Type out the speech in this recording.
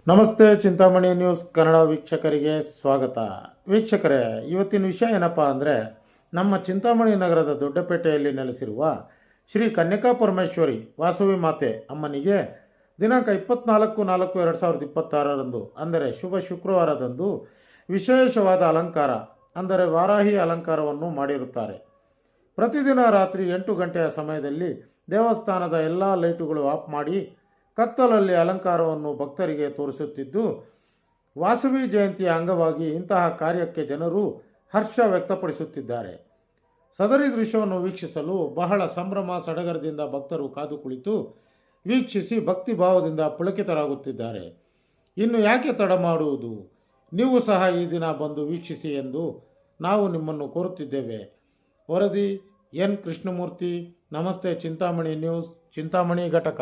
ನಮಸ್ತೆ ಚಿಂತಾಮಣಿ ನ್ಯೂಸ್ ಕನ್ನಡ ವೀಕ್ಷಕರಿಗೆ ಸ್ವಾಗತ. ವೀಕ್ಷಕರೇ, ಇವತ್ತಿನ ವಿಷಯ ಏನಪ್ಪ ಅಂದರೆ, ನಮ್ಮ ಚಿಂತಾಮಣಿ ನಗರದ ದೊಡ್ಡಪೇಟೆಯಲ್ಲಿ ನೆಲೆಸಿರುವ ಶ್ರೀ ಕನ್ಯಕಾ ಪರಮೇಶ್ವರಿ ವಾಸವಿ ಮಾತೆ ಅಮ್ಮನಿಗೆ ದಿನಾಂಕ 24/4/2026 ಅಂದರೆ ಶುಭ ಶುಕ್ರವಾರದಂದು ವಿಶೇಷವಾದ ಅಲಂಕಾರ ಅಂದರೆ ವಾರಾಹಿ ಅಲಂಕಾರವನ್ನು ಮಾಡಿರುತ್ತಾರೆ. ಪ್ರತಿದಿನ ರಾತ್ರಿ 8 ಗಂಟೆಯ ಸಮಯದಲ್ಲಿ ದೇವಸ್ಥಾನದ ಎಲ್ಲ ಲೈಟುಗಳು ಆಫ್ ಮಾಡಿ ಕತ್ತಲಲ್ಲಿ ಅಲಂಕಾರವನ್ನು ಭಕ್ತರಿಗೆ ತೋರಿಸುತ್ತಿದ್ದು, ವಾಸವಿ ಜಯಂತಿಯ ಅಂಗವಾಗಿ ಇಂತಹ ಕಾರ್ಯಕ್ಕೆ ಜನರು ಹರ್ಷ ವ್ಯಕ್ತಪಡಿಸುತ್ತಿದ್ದಾರೆ. ಸದರಿ ದೃಶ್ಯವನ್ನು ವೀಕ್ಷಿಸಲು ಬಹಳ ಸಂಭ್ರಮ ಸಡಗರದಿಂದ ಭಕ್ತರು ಕಾದು ಕುಳಿತು ವೀಕ್ಷಿಸಿ ಭಕ್ತಿಭಾವದಿಂದ ಪುಳಕಿತರಾಗುತ್ತಿದ್ದಾರೆ. ಇನ್ನು ಯಾಕೆ ತಡ ಮಾಡುವುದು, ನೀವು ಸಹ ಈ ದಿನ ಬಂದು ವೀಕ್ಷಿಸಿ ಎಂದು ನಾವು ನಿಮ್ಮನ್ನು ಕೋರುತ್ತಿದ್ದೇವೆ. ವರದಿ ಎನ್ ಕೃಷ್ಣಮೂರ್ತಿ. ನಮಸ್ತೆ ಚಿಂತಾಮಣಿ ನ್ಯೂಸ್, ಚಿಂತಾಮಣಿ ಘಟಕ.